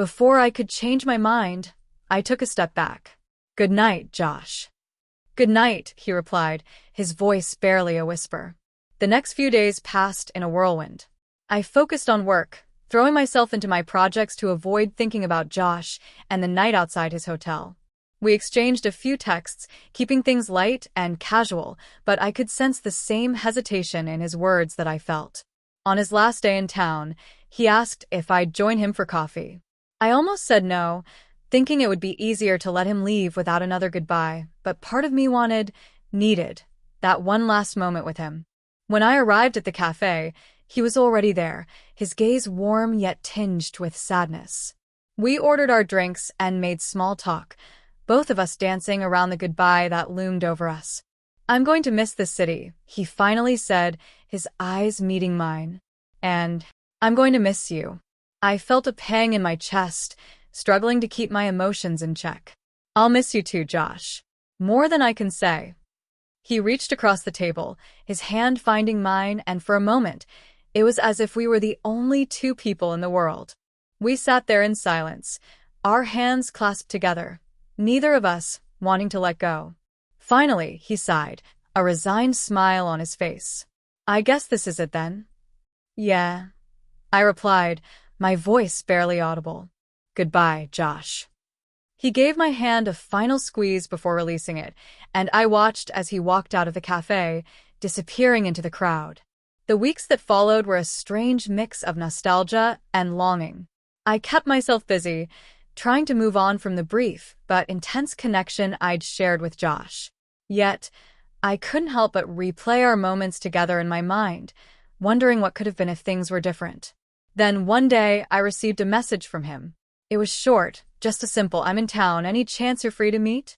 Before I could change my mind, I took a step back. "Good night, Josh." "Good night," he replied, his voice barely a whisper. The next few days passed in a whirlwind. I focused on work, throwing myself into my projects to avoid thinking about Josh and the night outside his hotel. We exchanged a few texts, keeping things light and casual, but I could sense the same hesitation in his words that I felt. On his last day in town, he asked if I'd join him for coffee. I almost said no, thinking it would be easier to let him leave without another goodbye, but part of me needed, that one last moment with him. When I arrived at the cafe, he was already there, his gaze warm yet tinged with sadness. We ordered our drinks and made small talk, both of us dancing around the goodbye that loomed over us. "I'm going to miss this city," he finally said, his eyes meeting mine. "And I'm going to miss you." I felt a pang in my chest, struggling to keep my emotions in check. "I'll miss you too, Josh. More than I can say." He reached across the table, his hand finding mine, and for a moment, it was as if we were the only two people in the world. We sat there in silence, our hands clasped together, neither of us wanting to let go. Finally, he sighed, a resigned smile on his face. "I guess this is it then?" "Yeah," I replied, my voice barely audible. "Goodbye, Josh." He gave my hand a final squeeze before releasing it, and I watched as he walked out of the cafe, disappearing into the crowd. The weeks that followed were a strange mix of nostalgia and longing. I kept myself busy, trying to move on from the brief but intense connection I'd shared with Josh. Yet, I couldn't help but replay our moments together in my mind, wondering what could have been if things were different. Then one day, I received a message from him. It was short, just a simple, "I'm in town, any chance you're free to meet?"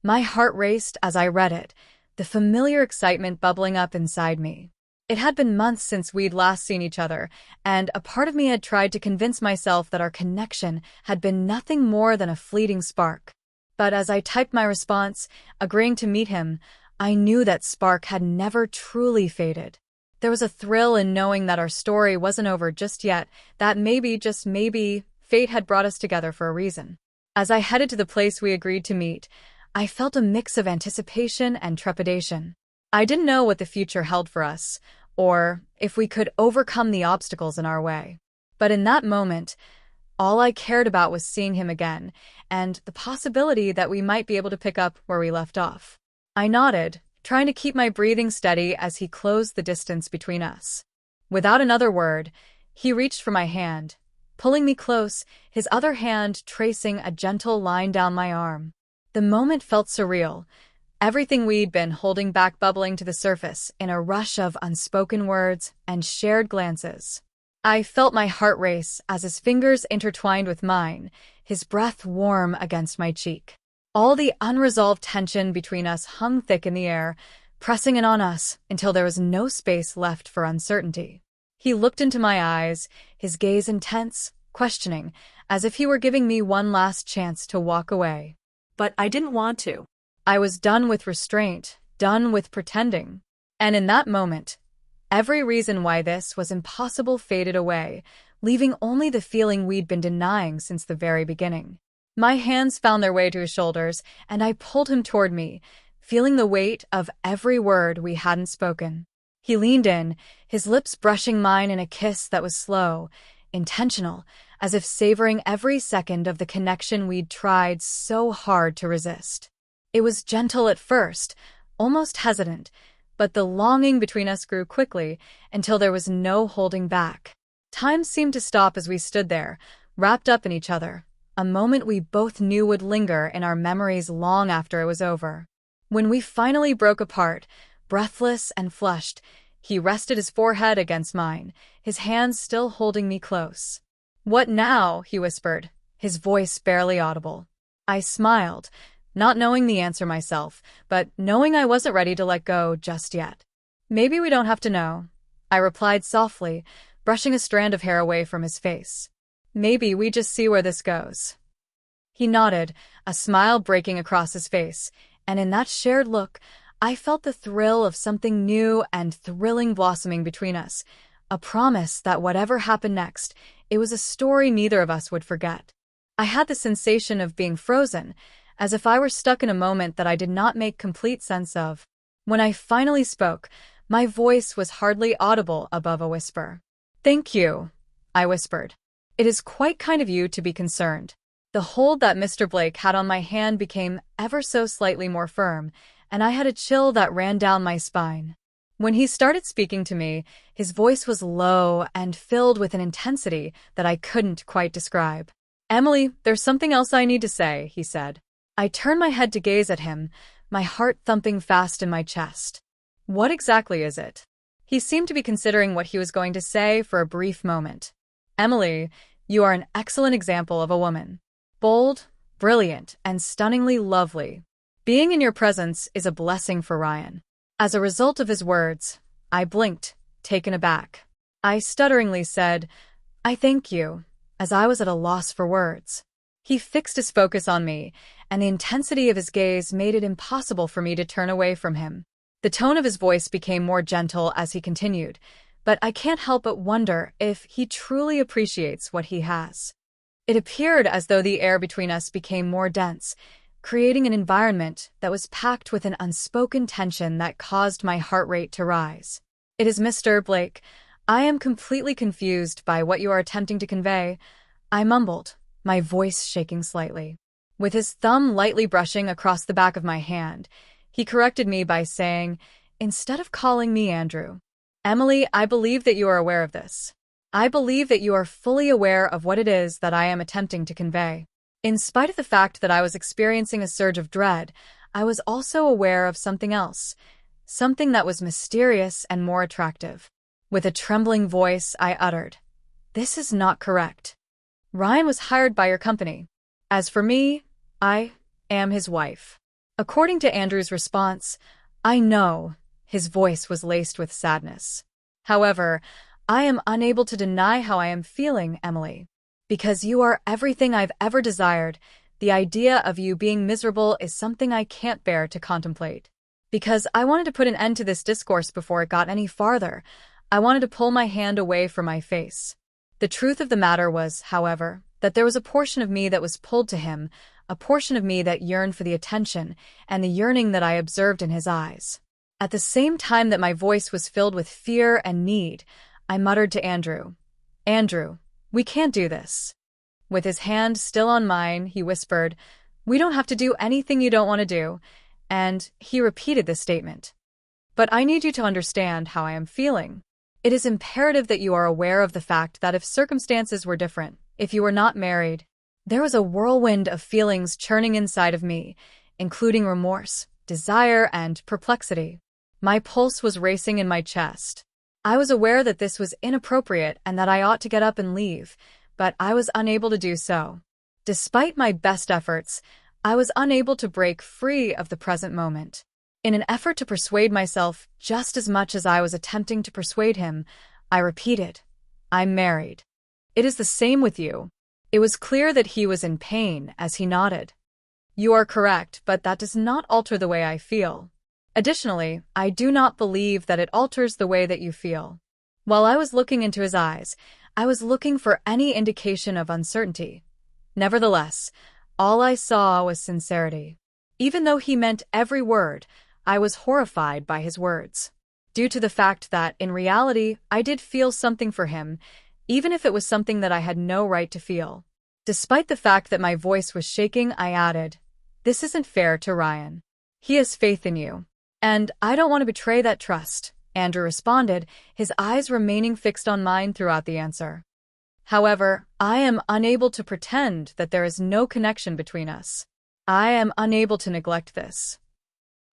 My heart raced as I read it, the familiar excitement bubbling up inside me. It had been months since we'd last seen each other, and a part of me had tried to convince myself that our connection had been nothing more than a fleeting spark. But as I typed my response, agreeing to meet him, I knew that spark had never truly faded. There was a thrill in knowing that our story wasn't over just yet, that maybe, just maybe, fate had brought us together for a reason. As I headed to the place we agreed to meet, I felt a mix of anticipation and trepidation. I didn't know what the future held for us, or if we could overcome the obstacles in our way. But in that moment, all I cared about was seeing him again, and the possibility that we might be able to pick up where we left off. I nodded, trying to keep my breathing steady as he closed the distance between us. Without another word, he reached for my hand, pulling me close, his other hand tracing a gentle line down my arm. The moment felt surreal, everything we'd been holding back bubbling to the surface in a rush of unspoken words and shared glances. I felt my heart race as his fingers intertwined with mine, his breath warm against my cheek. All the unresolved tension between us hung thick in the air, pressing in on us until there was no space left for uncertainty. He looked into my eyes, his gaze intense, questioning, as if he were giving me one last chance to walk away. But I didn't want to. I was done with restraint, done with pretending. And in that moment, every reason why this was impossible faded away, leaving only the feeling we'd been denying since the very beginning. My hands found their way to his shoulders, and I pulled him toward me, feeling the weight of every word we hadn't spoken. He leaned in, his lips brushing mine in a kiss that was slow, intentional, as if savoring every second of the connection we'd tried so hard to resist. It was gentle at first, almost hesitant, but the longing between us grew quickly until there was no holding back. Time seemed to stop as we stood there, wrapped up in each other, a moment we both knew would linger in our memories long after it was over. When we finally broke apart, breathless and flushed, he rested his forehead against mine, his hands still holding me close. "What now?" he whispered, his voice barely audible. I smiled, not knowing the answer myself, but knowing I wasn't ready to let go just yet. "Maybe we don't have to know," I replied softly, brushing a strand of hair away from his face. "Maybe we just see where this goes." He nodded, a smile breaking across his face, and in that shared look, I felt the thrill of something new and thrilling blossoming between us, a promise that whatever happened next, it was a story neither of us would forget. I had the sensation of being frozen, as if I were stuck in a moment that I did not make complete sense of. When I finally spoke, my voice was hardly audible above a whisper. "Thank you," I whispered. "It is quite kind of you to be concerned." The hold that Mr. Blake had on my hand became ever so slightly more firm, and I had a chill that ran down my spine. When he started speaking to me, his voice was low and filled with an intensity that I couldn't quite describe. "Emily, there's something else I need to say," he said. I turned my head to gaze at him, my heart thumping fast in my chest. "What exactly is it?" He seemed to be considering what he was going to say for a brief moment. "Emily, you are an excellent example of a woman. Bold, brilliant, and stunningly lovely. Being in your presence is a blessing for Ryan." As a result of his words, I blinked, taken aback. I stutteringly said, "I thank you," as I was at a loss for words. He fixed his focus on me, and the intensity of his gaze made it impossible for me to turn away from him. The tone of his voice became more gentle as he continued, but I can't help but wonder if he truly appreciates what he has. It appeared as though the air between us became more dense, creating an environment that was packed with an unspoken tension that caused my heart rate to rise. "It is Mr. Blake. I am completely confused by what you are attempting to convey," I mumbled, my voice shaking slightly. With his thumb lightly brushing across the back of my hand, he corrected me by saying, instead of calling me Andrew, "Emily, I believe that you are aware of this. I believe that you are fully aware of what it is that I am attempting to convey." In spite of the fact that I was experiencing a surge of dread, I was also aware of something else, something that was mysterious and more attractive. With a trembling voice, I uttered, "This is not correct. Ryan was hired by your company. As for me, I am his wife." According to Andrew's response, "I know," his voice was laced with sadness. "However, I am unable to deny how I am feeling, Emily. Because you are everything I've ever desired, the idea of you being miserable is something I can't bear to contemplate. Because I wanted to put an end to this discourse before it got any farther, I wanted to pull my hand away from my face." The truth of the matter was, however, that there was a portion of me that was pulled to him, a portion of me that yearned for the attention and the yearning that I observed in his eyes. At the same time that my voice was filled with fear and need, I muttered to Andrew, "Andrew, we can't do this." With his hand still on mine, he whispered, "We don't have to do anything you don't want to do," and he repeated this statement. "But I need you to understand how I am feeling. It is imperative that you are aware of the fact that if circumstances were different, if you were not married." There was a whirlwind of feelings churning inside of me, including remorse, desire, and perplexity. My pulse was racing in my chest. I was aware that this was inappropriate and that I ought to get up and leave, but I was unable to do so. Despite my best efforts, I was unable to break free of the present moment. In an effort to persuade myself just as much as I was attempting to persuade him, I repeated, "I'm married." "It is the same with you." It was clear that he was in pain as he nodded. "You are correct, but that does not alter the way I feel. Additionally, I do not believe that it alters the way that you feel." While I was looking into his eyes, I was looking for any indication of uncertainty. Nevertheless, all I saw was sincerity. Even though he meant every word, I was horrified by his words. Due to the fact that, in reality, I did feel something for him, even if it was something that I had no right to feel. Despite the fact that my voice was shaking, I added, "This isn't fair to Ryan. He has faith in you. And I don't want to betray that trust," Andrew responded, his eyes remaining fixed on mine throughout the answer. "However, I am unable to pretend that there is no connection between us. I am unable to neglect this."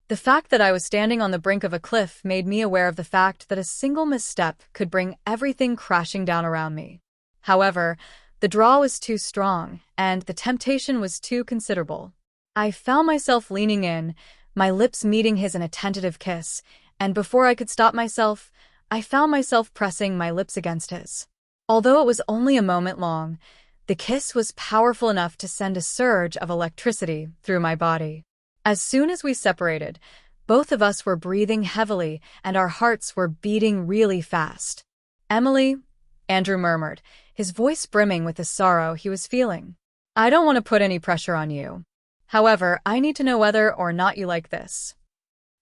The fact that I was standing on the brink of a cliff made me aware of the fact that a single misstep could bring everything crashing down around me. However, the draw was too strong, and the temptation was too considerable. I found myself leaning in, my lips meeting his in a tentative kiss, and before I could stop myself, I found myself pressing my lips against his. Although it was only a moment long, the kiss was powerful enough to send a surge of electricity through my body. As soon as we separated, both of us were breathing heavily and our hearts were beating really fast. Emily, Andrew murmured, his voice brimming with the sorrow he was feeling. I don't want to put any pressure on you. However, I need to know whether or not you like this.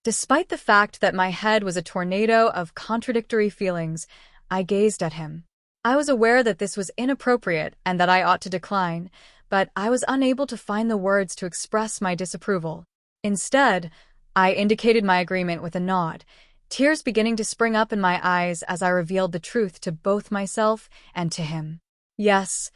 Despite the fact that my head was a tornado of contradictory feelings, I gazed at him. I was aware that this was inappropriate and that I ought to decline, but I was unable to find the words to express my disapproval. Instead, I indicated my agreement with a nod, tears beginning to spring up in my eyes as I revealed the truth to both myself and to him. Yes,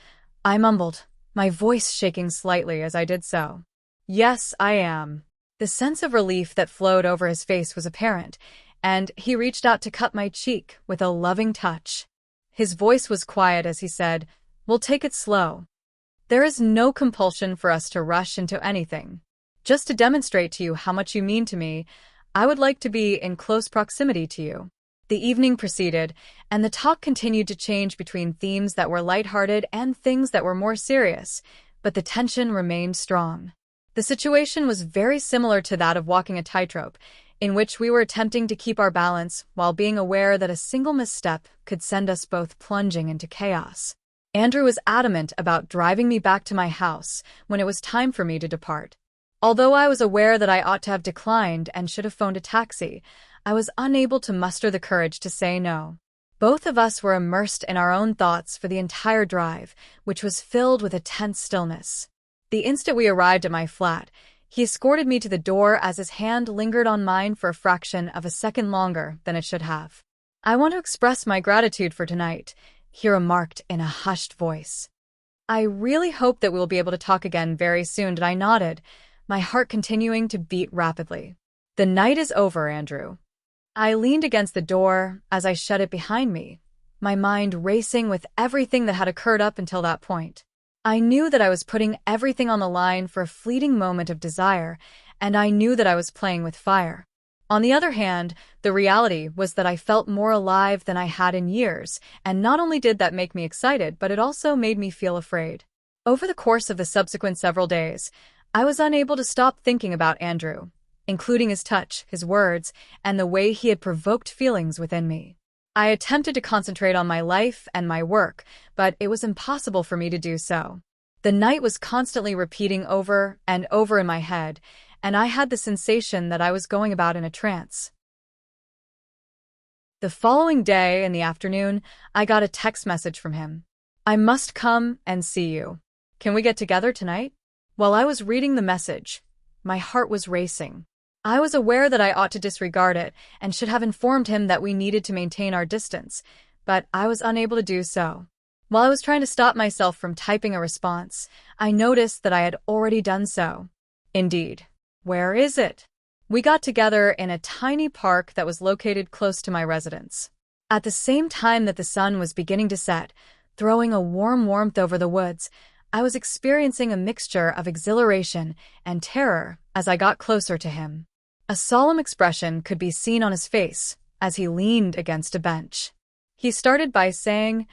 I mumbled, my voice shaking slightly as I did so. Yes, I am. The sense of relief that flowed over his face was apparent, and he reached out to cup my cheek with a loving touch. His voice was quiet as he said, "We'll take it slow. There is no compulsion for us to rush into anything. Just to demonstrate to you how much you mean to me, I would like to be in close proximity to you." The evening proceeded, and the talk continued to change between themes that were lighthearted and things that were more serious, but the tension remained strong. The situation was very similar to that of walking a tightrope, in which we were attempting to keep our balance while being aware that a single misstep could send us both plunging into chaos. Andrew was adamant about driving me back to my house when it was time for me to depart. Although I was aware that I ought to have declined and should have phoned a taxi, I was unable to muster the courage to say no. Both of us were immersed in our own thoughts for the entire drive, which was filled with a tense stillness. The instant we arrived at my flat, he escorted me to the door as his hand lingered on mine for a fraction of a second longer than it should have. "I want to express my gratitude for tonight," he remarked in a hushed voice. "I really hope that we will be able to talk again very soon," and I nodded, my heart continuing to beat rapidly. "The night is over, Andrew." I leaned against the door as I shut it behind me, my mind racing with everything that had occurred up until that point. I knew that I was putting everything on the line for a fleeting moment of desire, and I knew that I was playing with fire. On the other hand, the reality was that I felt more alive than I had in years, and not only did that make me excited, but it also made me feel afraid. Over the course of the subsequent several days, I was unable to stop thinking about Andrew, including his touch, his words, and the way he had provoked feelings within me. I attempted to concentrate on my life and my work, but it was impossible for me to do so. The night was constantly repeating over and over in my head, and I had the sensation that I was going about in a trance. The following day in the afternoon, I got a text message from him. "I must come and see you. Can we get together tonight?" While I was reading the message, my heart was racing. I was aware that I ought to disregard it and should have informed him that we needed to maintain our distance, but I was unable to do so. While I was trying to stop myself from typing a response, I noticed that I had already done so. Indeed. Where is it? We got together in a tiny park that was located close to my residence. At the same time that the sun was beginning to set, throwing a warm warmth over the woods, I was experiencing a mixture of exhilaration and terror as I got closer to him. A solemn expression could be seen on his face as he leaned against a bench. He started by saying,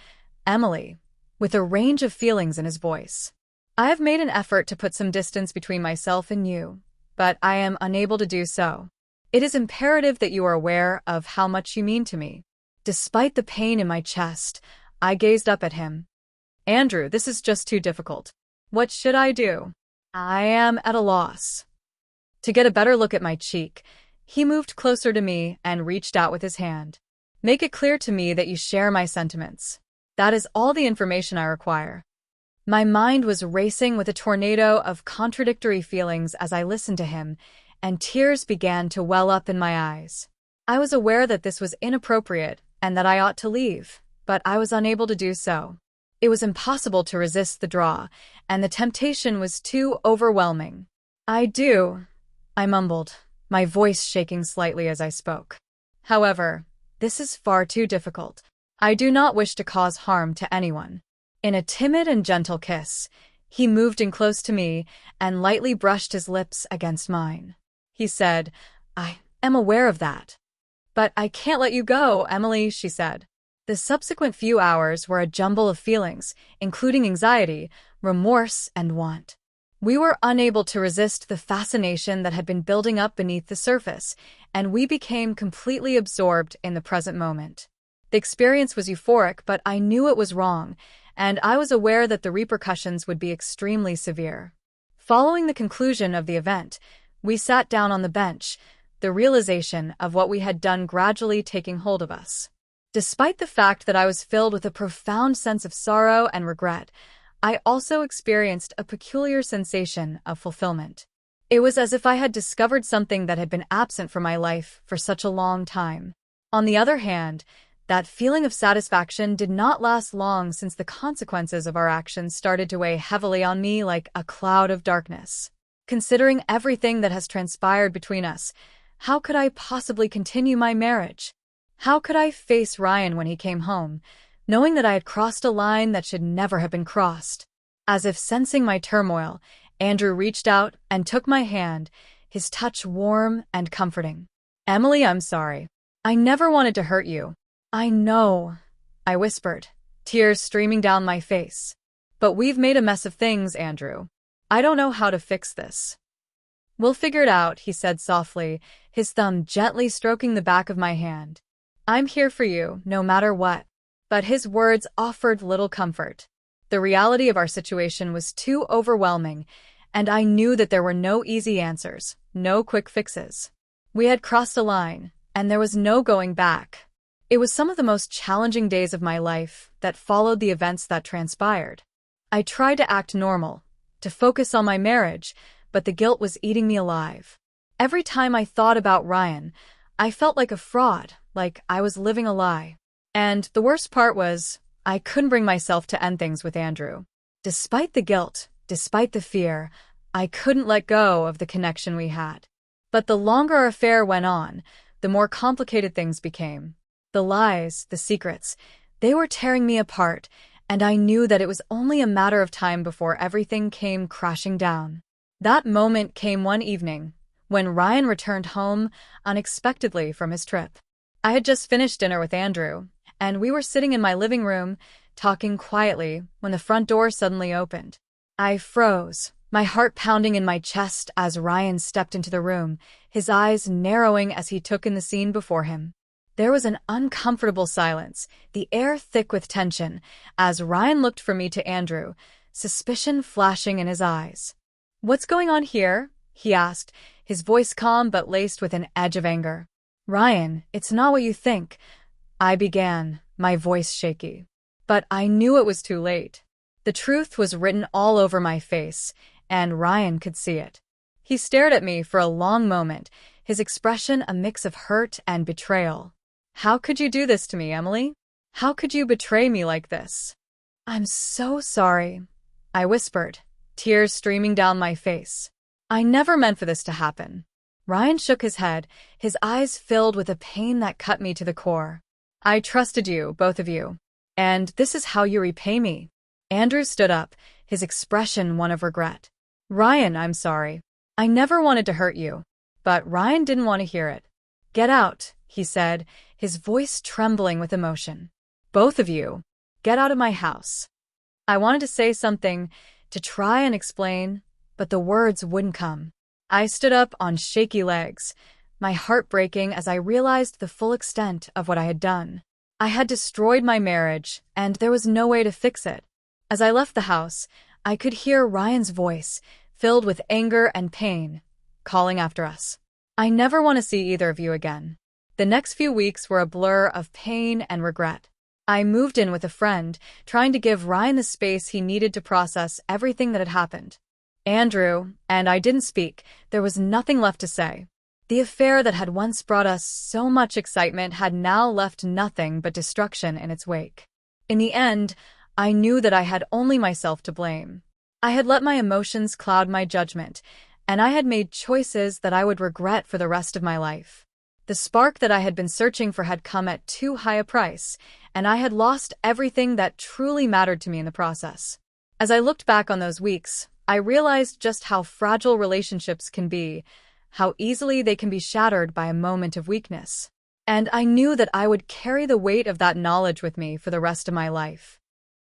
"Emily," with a range of feelings in his voice. "I have made an effort to put some distance between myself and you, but I am unable to do so. It is imperative that you are aware of how much you mean to me." Despite the pain in my chest, I gazed up at him. "Andrew, this is just too difficult. What should I do? I am at a loss." To get a better look at my cheek, he moved closer to me and reached out with his hand. "Make it clear to me that you share my sentiments. That is all the information I require." My mind was racing with a tornado of contradictory feelings as I listened to him, and tears began to well up in my eyes. I was aware that this was inappropriate and that I ought to leave, but I was unable to do so. It was impossible to resist the draw, and the temptation was too overwhelming. "I do," I mumbled, my voice shaking slightly as I spoke. "However, this is far too difficult. I do not wish to cause harm to anyone." In a timid and gentle kiss, he moved in close to me and lightly brushed his lips against mine. He said, "I am aware of that." "But I can't let you go, Emily," she said. The subsequent few hours were a jumble of feelings, including anxiety, remorse, and want. We were unable to resist the fascination that had been building up beneath the surface, and we became completely absorbed in the present moment. The experience was euphoric, but I knew it was wrong, and I was aware that the repercussions would be extremely severe. Following the conclusion of the event, we sat down on the bench, the realization of what we had done gradually taking hold of us. Despite the fact that I was filled with a profound sense of sorrow and regret, I also experienced a peculiar sensation of fulfillment. It was as if I had discovered something that had been absent from my life for such a long time. On the other hand, that feeling of satisfaction did not last long, since the consequences of our actions started to weigh heavily on me like a cloud of darkness. Considering everything that has transpired between us, how could I possibly continue my marriage? How could I face Ryan when he came home, knowing that I had crossed a line that should never have been crossed? As if sensing my turmoil, Andrew reached out and took my hand, his touch warm and comforting. "Emily, I'm sorry. I never wanted to hurt you." "I know," I whispered, tears streaming down my face. "But we've made a mess of things, Andrew. I don't know how to fix this." "We'll figure it out," he said softly, his thumb gently stroking the back of my hand. "I'm here for you, no matter what." But his words offered little comfort. The reality of our situation was too overwhelming, and I knew that there were no easy answers, no quick fixes. We had crossed a line, and there was no going back. It was some of the most challenging days of my life that followed the events that transpired. I tried to act normal, to focus on my marriage, but the guilt was eating me alive. Every time I thought about Ryan, I felt like a fraud, like I was living a lie. And the worst part was, I couldn't bring myself to end things with Andrew. Despite the guilt, despite the fear, I couldn't let go of the connection we had. But the longer our affair went on, the more complicated things became. The lies, the secrets, they were tearing me apart, and I knew that it was only a matter of time before everything came crashing down. That moment came one evening, when Ryan returned home unexpectedly from his trip. I had just finished dinner with Andrew, and we were sitting in my living room, talking quietly, when the front door suddenly opened. I froze, my heart pounding in my chest as Ryan stepped into the room, his eyes narrowing as he took in the scene before him. There was an uncomfortable silence, the air thick with tension, as Ryan looked from me to Andrew, suspicion flashing in his eyes. "What's going on here?" he asked, his voice calm but laced with an edge of anger. "Ryan, it's not what you think," I began, my voice shaky. But I knew it was too late. The truth was written all over my face, and Ryan could see it. He stared at me for a long moment, his expression a mix of hurt and betrayal. "How could you do this to me, Emily? How could you betray me like this?" "I'm so sorry," I whispered, tears streaming down my face. "I never meant for this to happen." Ryan shook his head, his eyes filled with a pain that cut me to the core. "I trusted you, both of you. And this is how you repay me." Andrew stood up, his expression one of regret. "Ryan, I'm sorry. I never wanted to hurt you." But Ryan didn't want to hear it. "Get out," he said, his voice trembling with emotion. "Both of you, get out of my house." I wanted to say something, to try and explain, but the words wouldn't come. I stood up on shaky legs, my heart breaking as I realized the full extent of what I had done. I had destroyed my marriage, and there was no way to fix it. As I left the house, I could hear Ryan's voice, filled with anger and pain, calling after us. "I never want to see either of you again." The next few weeks were a blur of pain and regret. I moved in with a friend, trying to give Ryan the space he needed to process everything that had happened. Andrew and I didn't speak. There was nothing left to say. The affair that had once brought us so much excitement had now left nothing but destruction in its wake. In the end, I knew that I had only myself to blame. I had let my emotions cloud my judgment, and I had made choices that I would regret for the rest of my life. The spark that I had been searching for had come at too high a price, and I had lost everything that truly mattered to me in the process. As I looked back on those weeks, I realized just how fragile relationships can be, how easily they can be shattered by a moment of weakness. And I knew that I would carry the weight of that knowledge with me for the rest of my life.